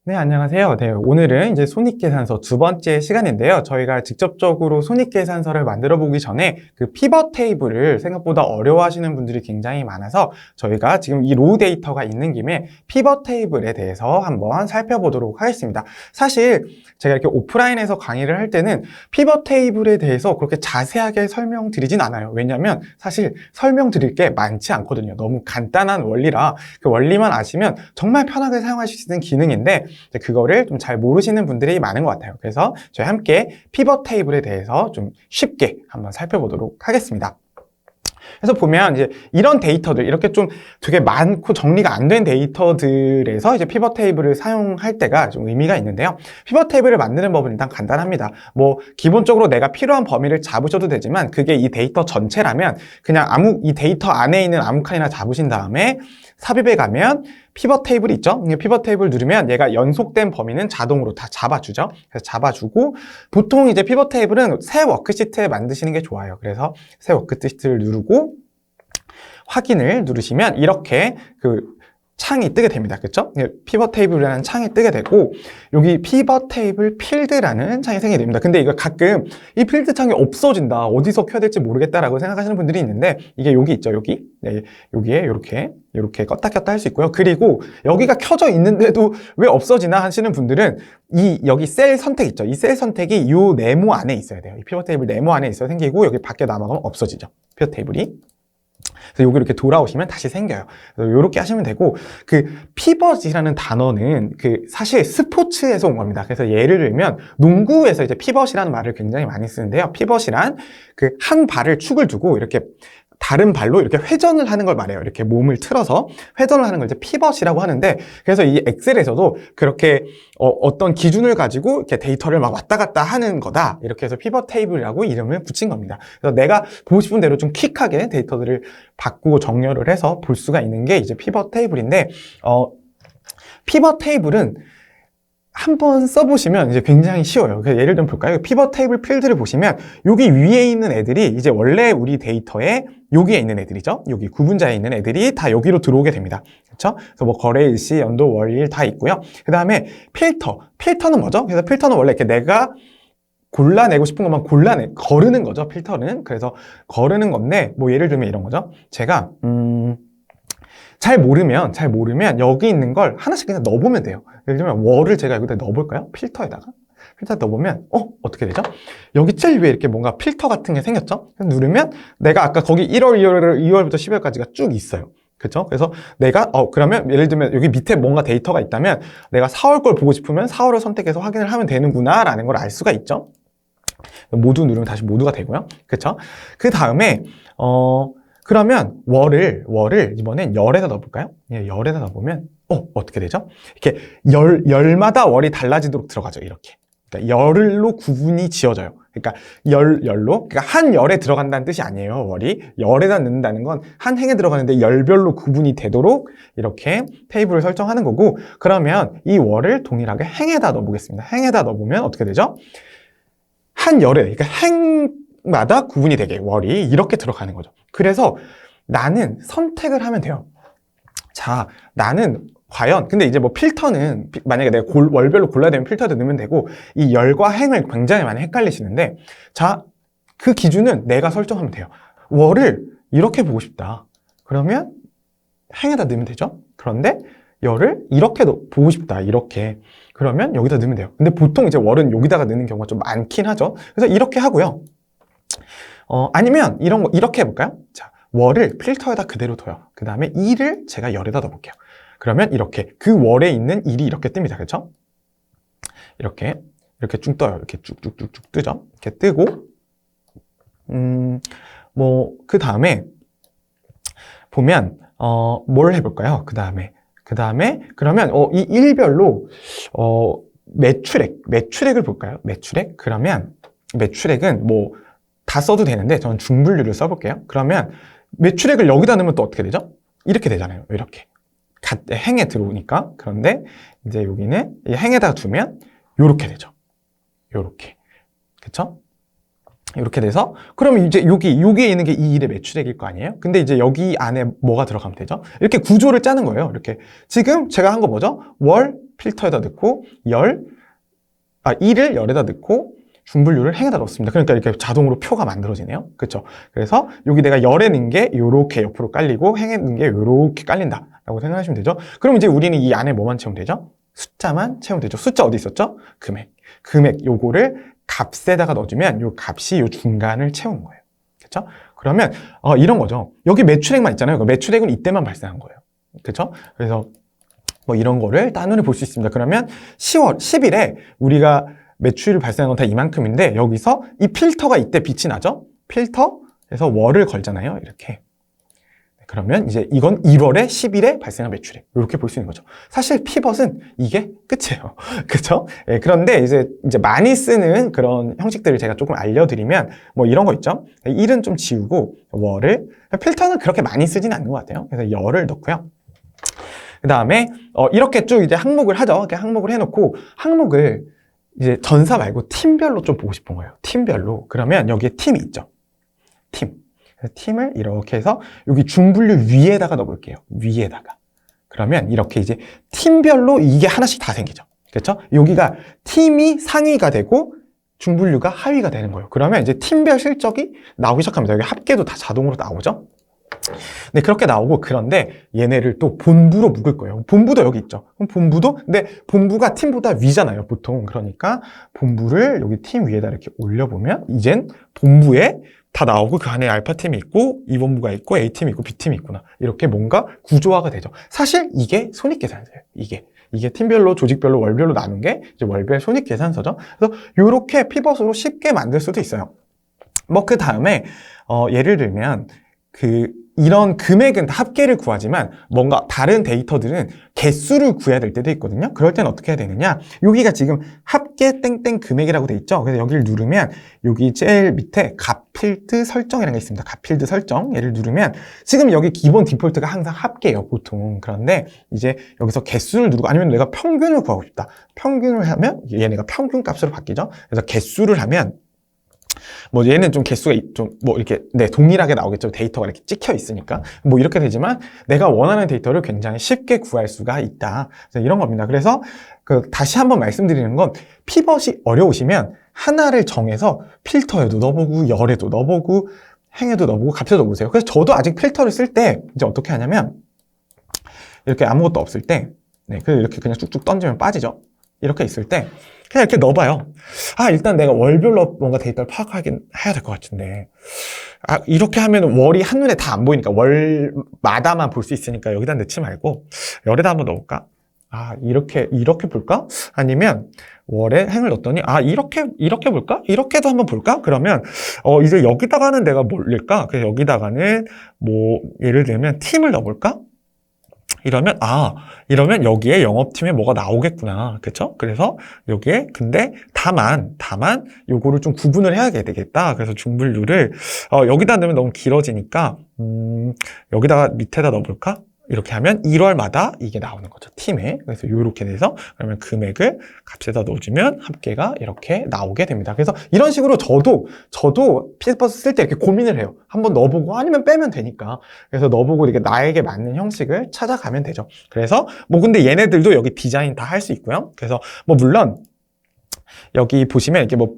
네, 안녕하세요. 네, 오늘은 이제 손익계산서 두 번째 시간인데요. 저희가 직접적으로 손익계산서를 만들어 보기 전에 그 피벗 테이블을 생각보다 어려워하시는 분들이 굉장히 많아서 저희가 지금 이 로우 데이터가 있는 김에 피벗 테이블에 대해서 한번 살펴보도록 하겠습니다. 사실 제가 이렇게 오프라인에서 강의를 할 때는 피벗 테이블에 대해서 그렇게 자세하게 설명드리진 않아요. 왜냐하면 사실 설명드릴 게 많지 않거든요. 너무 간단한 원리라 그 원리만 아시면 정말 편하게 사용하실 수 있는 기능인데 그거를 좀 잘 모르시는 분들이 많은 것 같아요. 그래서 저희 함께 피벗 테이블에 대해서 좀 쉽게 한번 살펴보도록 하겠습니다. 그래서 보면 이제 이런 데이터들, 이렇게 좀 되게 많고 정리가 안 된 데이터들에서 이제 피벗 테이블을 사용할 때가 좀 의미가 있는데요. 피벗 테이블을 만드는 법은 일단 간단합니다. 뭐 기본적으로 내가 필요한 범위를 잡으셔도 되지만 그게 이 데이터 전체라면 그냥 이 데이터 안에 있는 아무 칸이나 잡으신 다음에 삽입에 가면 피벗 테이블이 있죠. 피벗 테이블 누르면 얘가 연속된 범위는 자동으로 다 잡아주죠. 그래서 잡아주고 보통 이제 피벗 테이블은 새 워크시트에 만드시는 게 좋아요. 그래서 새 워크시트를 누르고 확인을 누르시면 이렇게 그 창이 뜨게 됩니다. 그렇죠? 피벗 테이블이라는 창이 뜨게 되고 여기 피벗 테이블 필드라는 창이 생기게 됩니다. 근데 이거 가끔 이 필드 창이 없어진다. 어디서 켜야 될지 모르겠다라고 생각하시는 분들이 있는데 이게 여기 있죠. 여기. 네, 여기에 이렇게 껐다 켰다 할 수 있고요. 그리고 여기가 켜져 있는데도 왜 없어지나 하시는 분들은 여기 셀 선택 있죠. 이 셀 선택이 이 네모 안에 있어야 돼요. 이 피벗 테이블 네모 안에 있어야 생기고 여기 밖에 남아가면 없어지죠. 피벗 테이블이. 그래서 여기 이렇게 돌아오시면 다시 생겨요. 그래서 이렇게 하시면 되고, 그 피벗이라는 단어는 사실 스포츠에서 온 겁니다. 그래서 예를 들면 농구에서 이제 피벗이라는 말을 굉장히 많이 쓰는데요. 피벗이란 한 발을 축을 두고 이렇게 다른 발로 이렇게 회전을 하는 걸 말해요. 이렇게 몸을 틀어서 회전을 하는 걸 이제 피벗이라고 하는데, 그래서 이 엑셀에서도 그렇게 어떤 기준을 가지고 이렇게 데이터를 막 왔다 갔다 하는 거다. 이렇게 해서 피벗 테이블이라고 이름을 붙인 겁니다. 그래서 내가 보고 싶은 대로 좀 퀵하게 데이터들을 바꾸고 정렬을 해서 볼 수가 있는 게 이제 피벗 테이블인데, 피벗 테이블은 한번 써보시면 이제 굉장히 쉬워요. 그래서 예를 좀 볼까요? 피벗 테이블 필드를 보시면 여기 위에 있는 애들이 이제 원래 우리 데이터에 여기에 있는 애들이죠. 여기 구분자에 있는 애들이 다 여기로 들어오게 됩니다. 그렇죠? 그래서 뭐 거래 일시, 연도, 월일 다 있고요. 그 다음에 필터는 뭐죠? 그래서 필터는 원래 이렇게 내가 골라내고 싶은 것만 거르는 거죠. 필터는. 그래서 거르는 건데 뭐 예를 들면 이런 거죠. 제가 잘 모르면 여기 있는 걸 하나씩 그냥 넣어보면 돼요. 예를 들면 월을 제가 여기다 넣어볼까요? 필터 넣어보면 어떻게 되죠? 여기 제일 위에 이렇게 뭔가 필터 같은 게 생겼죠? 누르면 내가 아까 거기 1월, 2월부터 12월까지가 쭉 있어요. 그렇죠? 그래서 내가 그러면 예를 들면 여기 밑에 뭔가 데이터가 있다면 내가 4월 걸 보고 싶으면 4월을 선택해서 확인을 하면 되는구나 라는 걸 알 수가 있죠. 모두 누르면 다시 모두가 되고요. 그렇죠? 그 다음에 그러면 월을 이번엔 열에다 넣어볼까요? 예, 열에다 넣어보면 어떻게 되죠? 이렇게 열마다 월이 달라지도록 들어가죠. 이렇게. 그러니까 열로 구분이 지어져요. 그러니까 열로 그러니까 한 열에 들어간다는 뜻이 아니에요. 월이 열에다 넣는다는 건 한 행에 들어가는데 열별로 구분이 되도록 이렇게 테이블을 설정하는 거고, 그러면 이 월을 동일하게 행에다 넣어보겠습니다. 행에다 넣어보면 어떻게 되죠? 한 열에 그러니까 행마다 구분이 되게 월이 이렇게 들어가는 거죠. 그래서 나는 선택을 하면 돼요. 자, 나는 과연, 근데 이제 뭐 필터는, 만약에 내가 월별로 골라야 되면 필터도 넣으면 되고, 이 열과 행을 굉장히 많이 헷갈리시는데, 자, 그 기준은 내가 설정하면 돼요. 월을 이렇게 보고 싶다. 그러면 행에다 넣으면 되죠? 그런데 열을 이렇게 보고 싶다. 이렇게. 그러면 여기다 넣으면 돼요. 근데 보통 이제 월은 여기다가 넣는 경우가 좀 많긴 하죠. 그래서 이렇게 하고요. 아니면 이렇게 해볼까요? 자, 월을 필터에다 그대로 둬요. 그 다음에 일을 제가 열에다 넣어볼게요. 그러면 이렇게 그 월에 있는 일이 이렇게 뜹니다. 그렇죠? 이렇게 쭉 떠요. 이렇게 쭉쭉쭉쭉 뜨죠. 이렇게 뜨고 그 다음에 보면 뭘 해볼까요? 그 다음에 그러면 이 일별로 매출액을 볼까요? 그러면 매출액은 뭐 다 써도 되는데 저는 중분류를 써볼게요. 그러면 매출액을 여기다 넣으면 또 어떻게 되죠? 이렇게 되잖아요. 이렇게 행에 들어오니까. 그런데 이제 여기는 이 행에다 두면 요렇게 되죠. 요렇게. 그쵸? 이렇게 돼서 그러면 이제 여기에 있는 게 이 일의 매출액일 거 아니에요? 근데 이제 여기 안에 뭐가 들어가면 되죠? 이렇게 구조를 짜는 거예요. 이렇게 지금 제가 한 거 뭐죠? 월, 필터에다 넣고 1을 열에다 넣고 중분류를 행에다 넣습니다. 그러니까 이렇게 자동으로 표가 만들어지네요. 그렇죠? 그래서 여기 내가 열에 넣은 게 요렇게 옆으로 깔리고 행에 넣은 게 요렇게 깔린다 라고 생각하시면 되죠. 그럼 이제 우리는 이 안에 뭐만 채우면 되죠? 숫자만 채우면 되죠. 숫자 어디 있었죠? 금액 요거를 값에다가 넣어주면 요 값이 요 중간을 채우는 거예요. 그렇죠? 그러면 이런 거죠. 여기 매출액만 있잖아요. 그 매출액은 이때만 발생한 거예요. 그렇죠? 그래서 뭐 이런 거를 딴눈에 볼 수 있습니다. 그러면 10일에 우리가 매출이 발생한 건 다 이만큼인데 여기서 이 필터가 이때 빛이 나죠? 필터에서 월을 걸잖아요. 이렇게. 그러면 이제 이건 1월에 10일에 발생한 매출액 이렇게 볼 수 있는 거죠. 사실 피벗은 이게 끝이에요. 그렇죠? 예, 그런데 이제 많이 쓰는 그런 형식들을 제가 조금 알려드리면 뭐 이런 거 있죠. 1은 좀 지우고 월을 필터는 그렇게 많이 쓰지는 않는 것 같아요. 그래서 열을 넣고요. 그 다음에 이렇게 쭉 이제 항목을 하죠. 이렇게 항목을 해놓고 항목을 이제 전사 말고 팀별로 좀 보고 싶은 거예요. 팀별로. 그러면 여기에 팀이 있죠. 팀을 이렇게 해서 여기 중분류 위에다가 넣어볼게요. 위에다가. 그러면 이렇게 이제 팀별로 이게 하나씩 다 생기죠. 그렇죠? 여기가 팀이 상위가 되고 중분류가 하위가 되는 거예요. 그러면 이제 팀별 실적이 나오기 시작합니다. 여기 합계도 다 자동으로 나오죠. 네, 그렇게 나오고, 그런데 얘네를 또 본부로 묶을 거예요. 본부도 여기 있죠. 그럼 본부도, 근데 본부가 팀보다 위잖아요, 보통. 그러니까 본부를 여기 팀 위에다 이렇게 올려보면 이젠 본부에 다 나오고 그 안에 알파팀이 있고 E본부가 있고 A팀이 있고 B팀이 있구나. 이렇게 뭔가 구조화가 되죠. 사실 이게 손익계산서예요. 이게 팀별로, 조직별로, 월별로 나눈 게 이제 월별 손익계산서죠. 그래서 이렇게 피벗으로 쉽게 만들 수도 있어요. 뭐 그 다음에 예를 들면 이런 금액은 다 합계를 구하지만 뭔가 다른 데이터들은 개수를 구해야 될 때도 있거든요. 그럴 땐 어떻게 해야 되느냐? 여기가 지금 합계 땡땡 금액이라고 돼 있죠. 그래서 여기를 누르면 여기 제일 밑에 값필드 설정이라는 게 있습니다. 값필드 설정. 얘를 누르면 지금 여기 기본 디폴트가 항상 합계예요, 보통. 그런데 이제 여기서 개수를 누르고 아니면 내가 평균을 구하고 싶다. 평균을 하면 얘네가 평균 값으로 바뀌죠. 그래서 개수를 하면 뭐 얘는 좀 개수가 좀 뭐 이렇게 동일하게 나오겠죠. 데이터가 이렇게 찍혀 있으니까 뭐 이렇게 되지만 내가 원하는 데이터를 굉장히 쉽게 구할 수가 있다. 그래서 이런 겁니다. 그래서 다시 한번 말씀드리는 건 피벗이 어려우시면 하나를 정해서 필터에도 넣어보고 열에도 넣어보고 행에도 넣어보고 값에도 넣어보세요. 그래서 저도 아직 필터를 쓸 때 이제 어떻게 하냐면 이렇게 아무것도 없을 때 그래서 이렇게 그냥 쭉쭉 던지면 빠지죠. 이렇게 있을 때 그냥 이렇게 넣어봐요. 일단 내가 월별로 뭔가 데이터를 파악하긴 해야 될 것 같은데 이렇게 하면 월이 한눈에 다 안 보이니까 월마다만 볼 수 있으니까 여기다 넣지 말고 열에다 한번 넣어볼까? 이렇게 볼까? 아니면 월에 행을 넣었더니 이렇게 볼까? 이렇게도 한번 볼까? 그러면 이제 여기다가는 내가 뭘 넣을까? 그래서 여기다가는 뭐 예를 들면 팀을 넣어볼까? 이러면 여기에 영업팀에 뭐가 나오겠구나. 그쵸? 그래서 여기에, 근데 다만, 요거를 좀 구분을 해야 되겠다. 그래서 중분류를, 여기다 넣으면 너무 길어지니까, 여기다가 밑에다 넣어볼까? 이렇게 하면 1월마다 이게 나오는 거죠. 팀에. 그래서 이렇게 돼서 그러면 금액을 값에다 넣어주면 합계가 이렇게 나오게 됩니다. 그래서 이런 식으로 저도 피벗 쓸 때 이렇게 고민을 해요. 한번 넣어보고 아니면 빼면 되니까. 그래서 넣어보고 이렇게 나에게 맞는 형식을 찾아가면 되죠. 그래서 뭐 근데 얘네들도 여기 디자인 다 할 수 있고요. 그래서 뭐 물론 여기 보시면 이렇게 뭐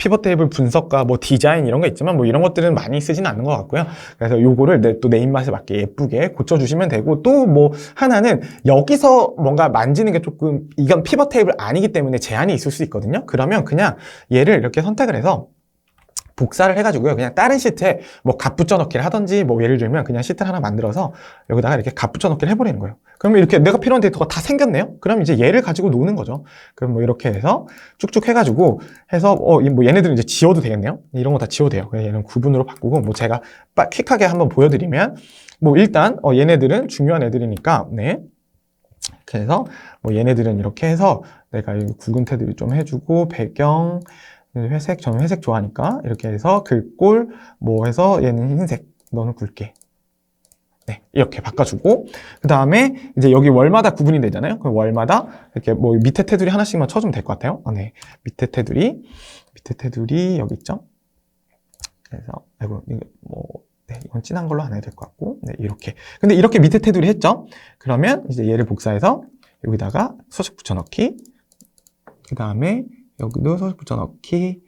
피벗 테이블 분석과 뭐 디자인 이런 거 있지만 뭐 이런 것들은 많이 쓰지는 않는 것 같고요. 그래서 요거를 또 내 입맛에 맞게 예쁘게 고쳐주시면 되고 또 뭐 하나는 여기서 뭔가 만지는 게 조금 이건 피벗 테이블 아니기 때문에 제한이 있을 수 있거든요. 그러면 그냥 얘를 이렇게 선택을 해서 복사를 해가지고요. 그냥 다른 시트에 뭐 값 붙여넣기를 하든지 뭐 예를 들면 그냥 시트를 하나 만들어서 여기다가 이렇게 값 붙여넣기를 해버리는 거예요. 그러면 이렇게 내가 필요한 데이터가 다 생겼네요. 그럼 이제 얘를 가지고 노는 거죠. 그럼 뭐 이렇게 해서 쭉쭉 해가지고 해서 뭐 얘네들은 이제 지워도 되겠네요. 이런 거 다 지워도 돼요. 얘는 구분으로 바꾸고 뭐 제가 퀵하게 한번 보여드리면 뭐 일단 얘네들은 중요한 애들이니까 그래서 뭐 얘네들은 이렇게 해서 내가 이 굵은 테두리 좀 해주고 배경 회색, 저는 회색 좋아하니까 이렇게 해서 글꼴 뭐 해서 얘는 흰색, 너는 굵게 이렇게 바꿔주고 그 다음에 이제 여기 월마다 구분이 되잖아요. 그럼 월마다 이렇게 뭐 밑에 테두리 하나씩만 쳐주면 될 것 같아요. 밑에 테두리 여기 있죠. 그래서 이건 진한 걸로 안 해도 될 것 같고 이렇게. 근데 이렇게 밑에 테두리 했죠. 그러면 이제 얘를 복사해서 여기다가 서식 붙여넣기, 그 다음에 여기도 서식 붙여넣기,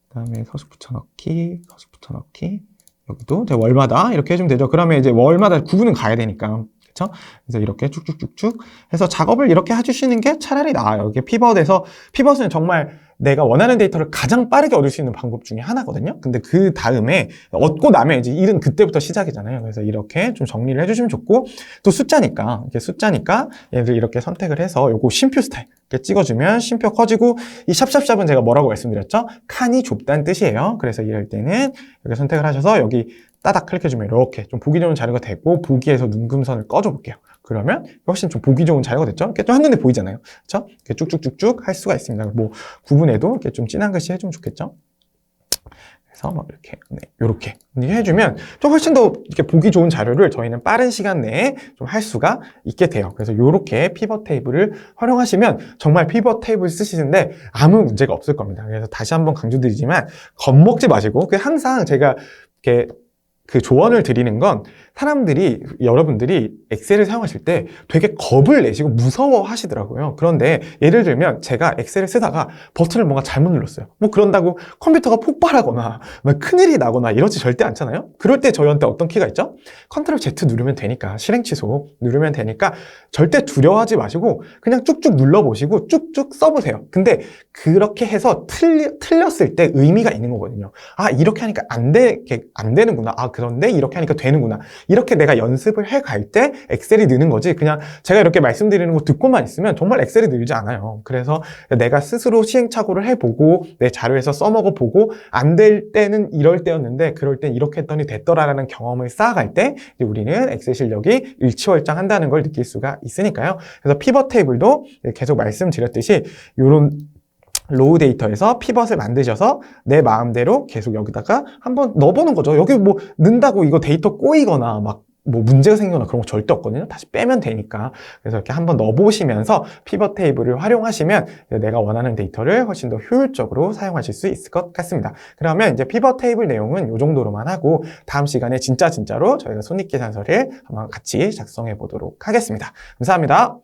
그 다음에 서식 붙여넣기, 서식 붙여넣기, 여기도 제가 월마다 이렇게 해주면 되죠. 그러면 이제 월마다 구분은 가야 되니까. 그쵸? 그래서 이렇게 쭉쭉쭉쭉 해서 작업을 이렇게 해주시는 게 차라리 나아요. 이게 피벗은 정말 내가 원하는 데이터를 가장 빠르게 얻을 수 있는 방법 중에 하나거든요. 근데 그 다음에 얻고 나면 이제 일은 그때부터 시작이잖아요. 그래서 이렇게 좀 정리를 해주시면 좋고, 또 숫자니까, 이게 숫자니까 얘를 이렇게 선택을 해서 요거 쉼표 스타일 이렇게 찍어주면 쉼표 커지고, 이 샵샵샵은 제가 뭐라고 말씀드렸죠? 칸이 좁다는 뜻이에요. 그래서 이럴 때는 이렇게 선택을 하셔서 여기 따닥 클릭해주면 이렇게 좀 보기 좋은 자료가 되고, 보기에서 눈금선을 꺼줘 볼게요. 그러면 훨씬 좀 보기 좋은 자료가 됐죠? 이렇게 좀 한눈에 보이잖아요. 그렇죠? 이렇게 쭉쭉쭉쭉 할 수가 있습니다. 뭐 구분해도 이렇게 좀 진한 글씨 해주면 좋겠죠? 그래서 막 이렇게, 네, 요렇게 해주면 좀 훨씬 더 이렇게 보기 좋은 자료를 저희는 빠른 시간 내에 좀 할 수가 있게 돼요. 그래서 요렇게 피벗 테이블을 활용하시면 정말 피벗 테이블 쓰시는데 아무 문제가 없을 겁니다. 그래서 다시 한번 강조드리지만 겁먹지 마시고, 항상 제가 이렇게 그 조언을 드리는 건, 여러분들이 엑셀을 사용하실 때 되게 겁을 내시고 무서워 하시더라고요. 그런데 예를 들면 제가 엑셀을 쓰다가 버튼을 뭔가 잘못 눌렀어요. 뭐 그런다고 컴퓨터가 폭발하거나 큰일이 나거나 이러지 절대 않잖아요. 그럴 때 저희한테 어떤 키가 있죠? 컨트롤 Z 누르면 되니까, 실행 취소 누르면 되니까 절대 두려워하지 마시고 그냥 쭉쭉 눌러보시고 쭉쭉 써보세요. 근데 그렇게 해서 틀렸을 때 의미가 있는 거거든요. 아, 이렇게 하니까 안 되는구나. 아, 그런데 이렇게 하니까 되는구나. 이렇게 내가 연습을 해갈 때 엑셀이 느는 거지, 그냥 제가 이렇게 말씀드리는 거 듣고만 있으면 정말 엑셀이 늘지 않아요. 그래서 내가 스스로 시행착오를 해보고 내 자료에서 써먹어보고 안 될 때는 이럴 때였는데 그럴 땐 이렇게 했더니 됐더라라는 경험을 쌓아갈 때 우리는 엑셀 실력이 일취월장한다는 걸 느낄 수가 있으니까요. 그래서 피벗 테이블도 계속 말씀드렸듯이 이런 로우 데이터에서 피벗을 만드셔서 내 마음대로 계속 여기다가 한번 넣어보는 거죠. 여기 뭐 넣는다고 이거 데이터 꼬이거나 막 뭐 문제가 생기거나 그런 거 절대 없거든요. 다시 빼면 되니까. 그래서 이렇게 한번 넣어보시면서 피벗 테이블을 활용하시면 내가 원하는 데이터를 훨씬 더 효율적으로 사용하실 수 있을 것 같습니다. 그러면 이제 피벗 테이블 내용은 이 정도로만 하고, 다음 시간에 진짜로 저희가 손익계산서를 한번 같이 작성해 보도록 하겠습니다. 감사합니다.